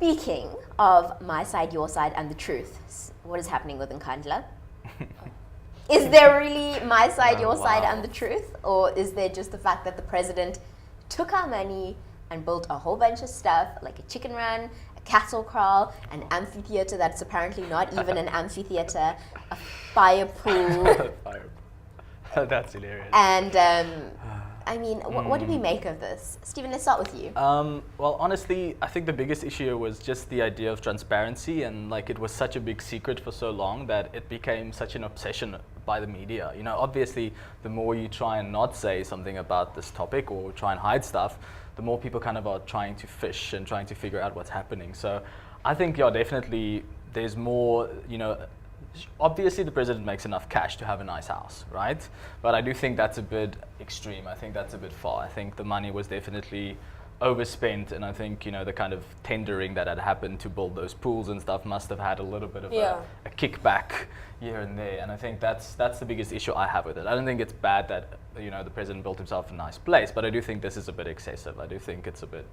Speaking of my side, your side, and the truth, what is happening with Nkandla? Is there really my side, your side, and the truth? Or is there just the fact that the president took our money and built a whole bunch of stuff, like a chicken run, a cattle kraal, an amphitheater that's apparently not even an amphitheater, a fire pool? That's hilarious. And I mean, what do we make of this? Stephen, let's start with you. Well, honestly, I think the biggest issue was just the idea of transparency, and like it was such a big secret for so long that it became such an obsession by the media. You know, obviously, the more you try and not say something about this topic or try and hide stuff, the more people kind of are trying to fish and trying to figure out what's happening. So I think, yeah, definitely there's more, you know, obviously the president makes enough cash to have a nice house, right? But I do think that's a bit extreme. I think that's a bit far. I think the money was definitely overspent, and I think, you know, the kind of tendering that had happened to build those pools and stuff must have had a little bit of a kickback here and there. And I think that's the biggest issue I have with it. I don't think it's bad that, you know, the president built himself a nice place, but I do think this is a bit excessive. I do think it's a bit,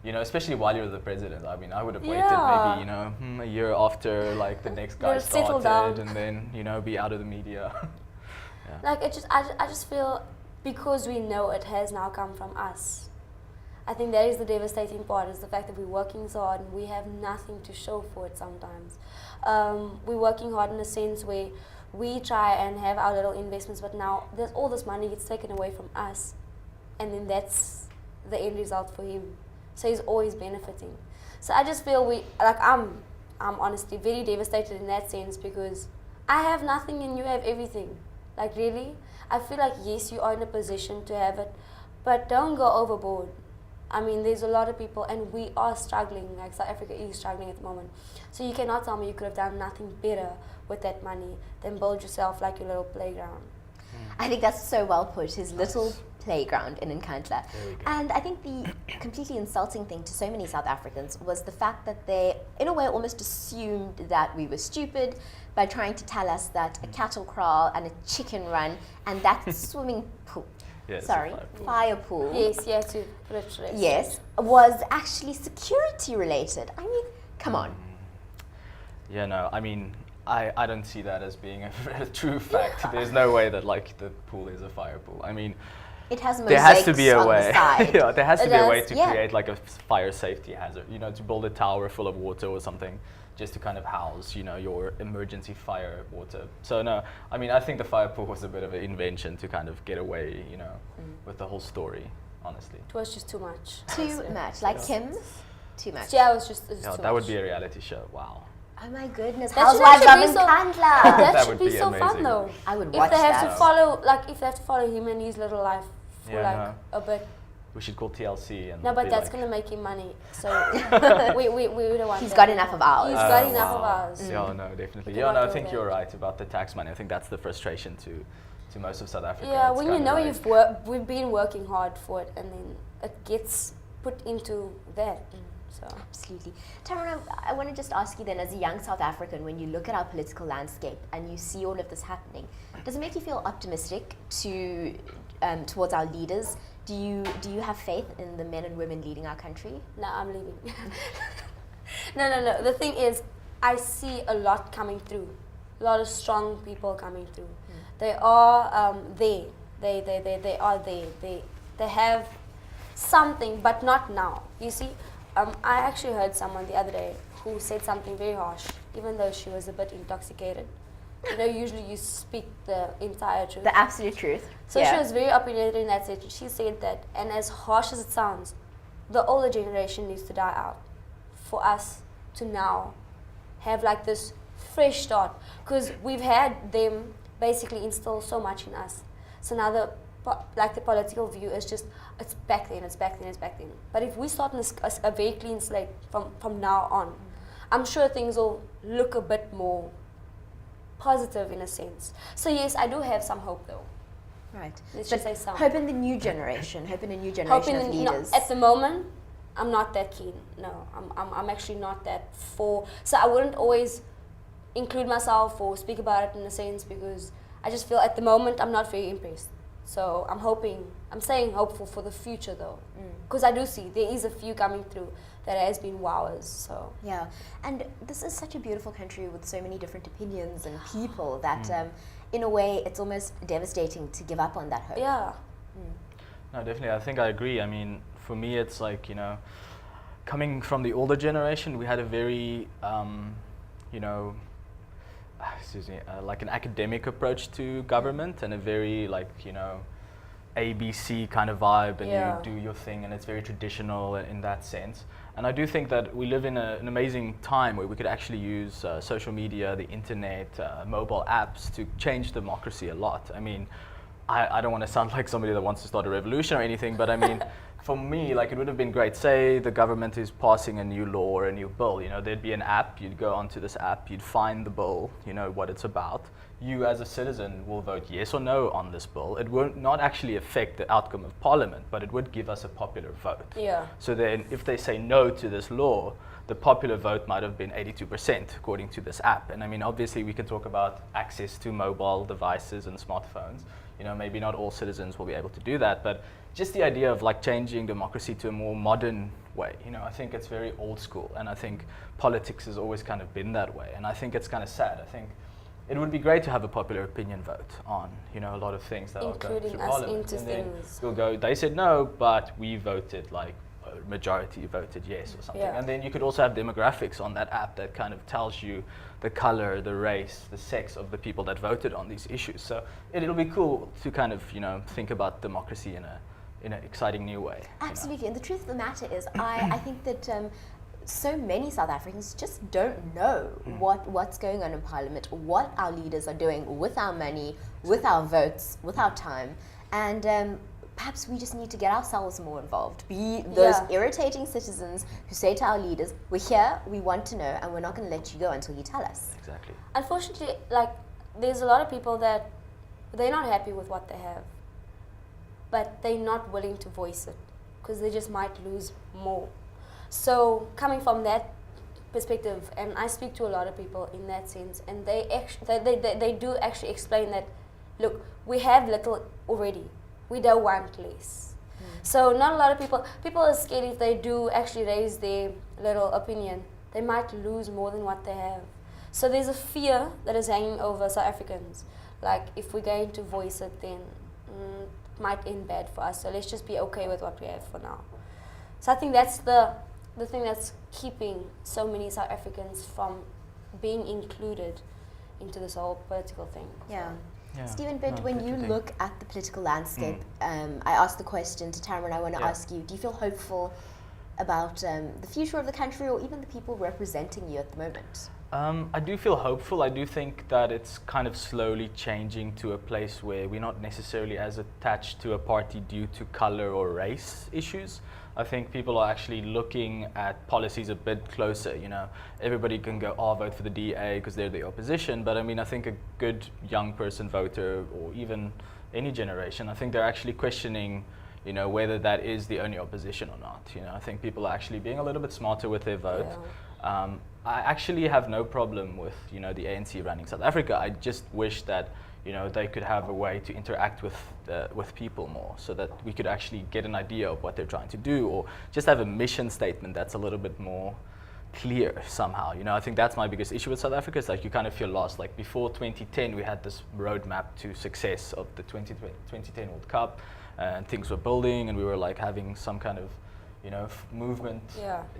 you know, especially while you're the president. I mean, I would have waited maybe, you know, a year after like the next guy started, and then, you know, be out of the media. Like I just feel, because we know it has now come from us. I think that is the devastating part, is the fact that we're working so hard and we have nothing to show for it sometimes. We're working hard in a sense where we try and have our little investments, but now there's all this money gets taken away from us, and then that's the end result for him. So he's always benefiting. So I just feel I'm honestly very devastated in that sense, because I have nothing and you have everything. Like, really? I feel like, yes, you are in a position to have it, but don't go overboard. I mean, there's a lot of people, and we are struggling, like South Africa is struggling at the moment. So you cannot tell me you could have done nothing better with that money than build yourself like your little playground. I think that's so well put, his little playground in Nkandla. And I think the completely insulting thing to so many South Africans was the fact that they, in a way, almost assumed that we were stupid by trying to tell us that a cattle kraal and a chicken run and that swimming pool, fire pool. Yes, yeah, to put it straight. Yes, was actually security related. I mean, come on. Yeah, no, I mean, I don't see that as being a true fact. There's no way that like the pool is a fire pool. I mean, it has there has to be a on way. The side. Yeah, there has to be a way to create like a fire safety hazard. You know, to build a tower full of water or something, just to kind of house, you know, your emergency fire water. So no, I mean, I think the fire pool was a bit of an invention to kind of get away, you know, with the whole story. Honestly, it was just too much. Too much, like Kim's. Too much. Yeah, it was just. It was too that much. would be a reality show. Wow. Oh my goodness! That Housewives of Nkandla. Nkandla. That should be so amazing. fun, though. I would watch if they have that. to follow, like, if they have to follow him and his little life for a bit. We should call TLC and. No, but that's gonna make him money. So we don't want. He's got enough of ours. He's got enough of ours. Yeah, no, definitely. Yeah, no, I think you're right about the tax money. I think that's the frustration to most of South Africa. Yeah, it's when you know we've been working hard for it, and then it gets put into that. So. Absolutely. Tamara, I want to just ask you then, as a young South African, when you look at our political landscape and you see all of this happening, does it make you feel optimistic towards our leaders? Do you have faith in the men and women leading our country? No, I'm leaving. No. The thing is, I see a lot coming through, a lot of strong people coming through. They are there. They are there. They have something, but not now. You see. I actually heard someone the other day who said something very harsh, even though she was a bit intoxicated. You know, usually you speak the entire truth. The absolute truth. So she was very opinionated in that sense. She said that, and as harsh as it sounds, the older generation needs to die out for us to now have like this fresh start. Because we've had them basically instill so much in us. So now the political view is just, it's back then. But if we start in a very clean slate from now on, I'm sure things will look a bit more positive in a sense. So yes, I do have some hope though. Right. Let's just say some. Hope in the new generation. Hope in a new generation of leaders. At the moment, I'm not that keen. No, I'm actually not that for. So I wouldn't always include myself or speak about it in a sense, because I just feel at the moment I'm not very impressed. So I'm saying hopeful for the future though, because I do see there is a few coming through that has been wowers. So Yeah, and this is such a beautiful country with so many different opinions and people that, in a way, it's almost devastating to give up on that hope. yeah, No, definitely. I think I agree. I mean, for me, it's like, coming from the older generation, we had a very, like an academic approach to government and a very, like, ABC kind of vibe, and Yeah. you do your thing, and it's very traditional in that sense. And I do think that we live in an amazing time where we could actually use social media, the internet, mobile apps to change democracy a lot. I mean, I don't want to sound like somebody that wants to start a revolution or anything, but I mean, for me, like, it would have been great. Say the government is passing a new law or a new bill, there'd be an app, you'd go onto this app, you'd find the bill, what it's about. You as a citizen will vote yes or no on this bill. It won't not actually affect the outcome of parliament, but it would give us a popular vote. yeah, So then if they say no to this law, the popular vote might have been 82% according to this app. And I mean, obviously we can talk about access to mobile devices and smartphones. Maybe not all citizens will be able to do that, but just the idea of like changing democracy to a more modern way, I think it's very old school, and I think politics has always kind of been that way. And I think it's kind of sad. I think it would be great to have a popular opinion vote on, a lot of things that are going including through us parliament. into And then things. we'll go, they said no, but we voted like a majority voted yes or something. Yeah. And then you could also have demographics on that app that kind of tells you the color, the race, the sex of the people that voted on these issues. So it'll be cool to kind of, think about democracy in an exciting new way. Absolutely, and the truth of the matter is, I think that so many South Africans just don't know what's going on in Parliament, what our leaders are doing with our money, with our votes, with our time, and perhaps we just need to get ourselves more involved. Be those irritating citizens who say to our leaders, "We're here, we want to know, and we're not going to let you go until you tell us." Exactly. Unfortunately, like, there's a lot of people that they're not happy with what they have, but they're not willing to voice it because they just might lose more. So coming from that perspective, and I speak to a lot of people in that sense, and they do actually explain that, look, we have little already, we don't want less. So not a lot of people are scared if they do actually raise their little opinion, they might lose more than what they have. So there's a fear that is hanging over South Africans, like, if we're going to voice it, then it might end bad for us, so let's just be okay with what we have for now. So I think that's the thing that's keeping so many South Africans from being included into this whole political thing. Yeah. Yeah. Stephen, but No, when good you to think. look at the political landscape, I asked the question to Tamara, and I want to Yeah. ask you, do you feel hopeful about the future of the country, or even the people representing you at the moment? I do feel hopeful. I do think that it's kind of slowly changing to a place where we're not necessarily as attached to a party due to color or race issues. I think people are actually looking at policies a bit closer. Everybody can go, vote for the DA because they're the opposition. But I mean, I think a good young person voter, or even any generation, I think they're actually questioning, whether that is the only opposition or not. I think people are actually being a little bit smarter with their vote. Yeah. I actually have no problem with, the ANC running South Africa. I just wish that, they could have a way to interact with people more, so that we could actually get an idea of what they're trying to do, or just have a mission statement that's a little bit more clear somehow. I think that's my biggest issue with South Africa, is like you kind of feel lost. Like before 2010, we had this roadmap to success of the 2010 World Cup, and things were building, and we were like having some kind of movement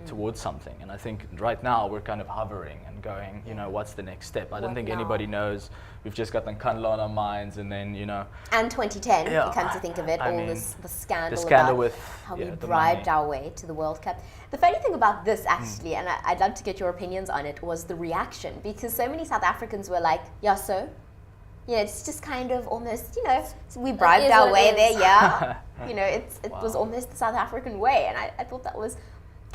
towards something. And I think right now we're kind of hovering and going, what's the next step? I don't think anybody knows. We've just got Nkandla on our minds, and then, And 2010, Yeah, you come to think of it, I all mean, the scandal scandal about with, how we the bribed money. our way to the World Cup. The funny thing about this, actually, and I'd love to get your opinions on it, was the reaction, because so many South Africans were like, yeah, so? It's just kind of almost, we bribed our way there, yeah. It was almost the South African way, and I thought that was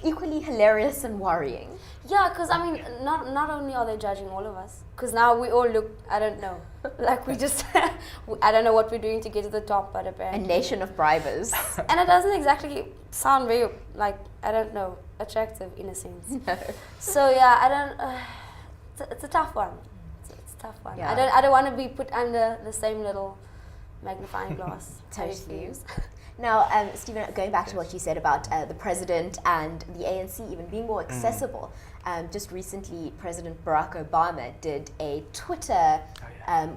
equally hilarious and worrying. Yeah, because I mean, not only are they judging all of us, because now we all look, I don't know, like we just, I don't know what we're doing to get to the top, but A apparently. nation of bribers. And it doesn't exactly sound very, like, I don't know, attractive in a sense. No. So yeah, I don't, it's a tough one. It's a tough one. Yeah. I don't want to be put under the same little magnifying glass. I Totally. refuse. Now, Stephen, going back to Yes. what you said about the president and the ANC even being more accessible, just recently President Barack Obama did a Twitter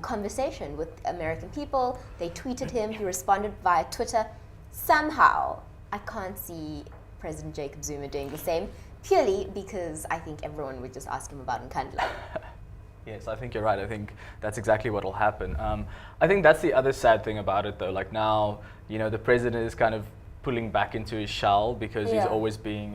conversation with American people. They tweeted him, he responded via Twitter. Somehow, I can't see President Jacob Zuma doing the same, purely because I think everyone would just ask him about Nkandla. Yes, I think you're right. I think that's exactly what will happen. I think that's the other sad thing about it, though. Like now, the president is kind of pulling back into his shell because he's Yeah. always being,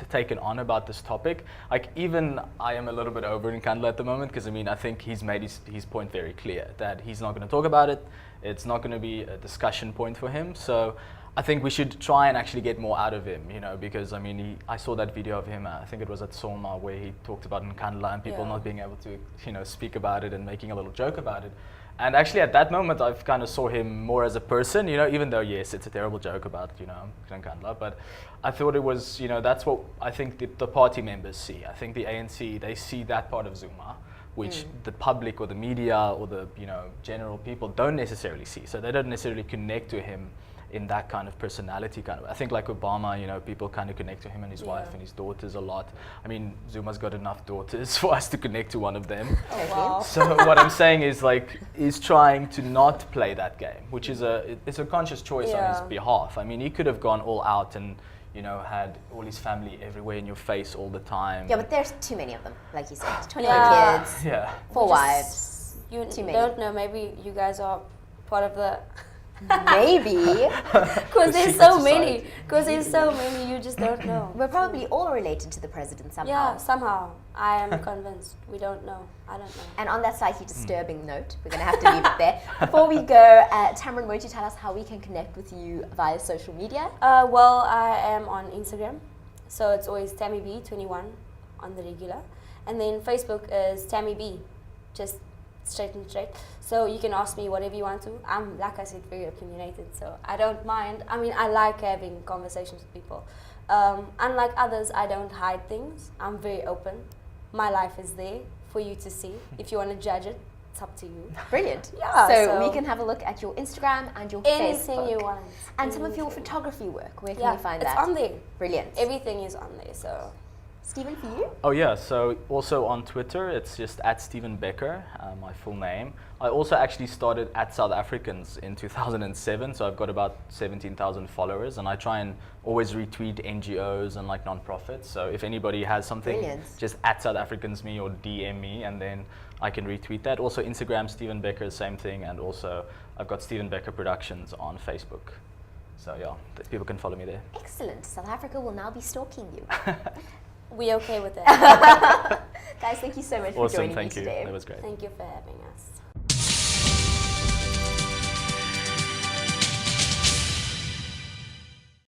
taken on about this topic. Like even I am a little bit over Nkandla at the moment because I think he's made his point very clear that he's not going to talk about it. It's not going to be a discussion point for him. So I think we should try and actually get more out of him, because I saw that video of him, I think it was at Soma, where he talked about Nkandla and people Yeah. not being able to, speak about it and making a little joke about it. And actually at that moment, I've kind of saw him more as a person, even though, yes, it's a terrible joke about, Nkandla, but I thought it was, that's what I think the party members see. I think the ANC, they see that part of Zuma, which the public or the media or the, general people don't necessarily see. So they don't necessarily connect to him in that kind of personality kind of. I think like Obama, people kind of connect to him and his wife and his daughters a lot. Zuma's got enough daughters for us to connect to one of them. Oh, wow. So what I'm saying is trying to not play that game, which is it's a conscious choice on his Yeah. behalf. He could have gone all out and had all his family everywhere in your face all the time. Yeah, but there's too many of them, like you said. 21 Yeah. kids, Yeah. 4 Just- wives. You Too many. don't know, maybe you guys are part of the... Maybe. Because there's secret so many. society. Because there's so many, you just don't know. We're probably all related to the president somehow. Yeah, somehow. I am convinced. We don't know. I don't know. And on that slightly disturbing note, we're going to have to leave it there. Before we go, Tamron, won't you tell us how we can connect with you via social media? Well, I am on Instagram. So it's always TammyB21 on the regular. And then Facebook is TammyB, just straight and straight. So you can ask me whatever you want to. I'm, like I said, very opinionated, so I don't mind. I like having conversations with people. Unlike others, I don't hide things. I'm very open. My life is there for you to see. If you want to judge it, it's up to you. Brilliant. Yeah, So so- we can have a look at your Instagram and your Anything Facebook. you want. And some of your Anything. photography work. Where can Yeah, we find it's that? on there. Brilliant. Everything is on there, so... Stephen, for you? Oh yeah, so also on Twitter, it's just at Stephen Becker, my full name. I also actually started at South Africans in 2007, so I've got about 17,000 followers, and I try and always retweet NGOs and like non-profits. So if anybody has something, Brilliant. just at South Africans me or DM me, and then I can retweet that. Also Instagram, Stephen Becker, same thing, and also I've got Stephen Becker Productions on Facebook. So yeah, people can follow me there. Excellent. South Africa will now be stalking you. We okay with that. Guys, thank you so much for Awesome, joining thank me you. today. That was great. Thank you for having us.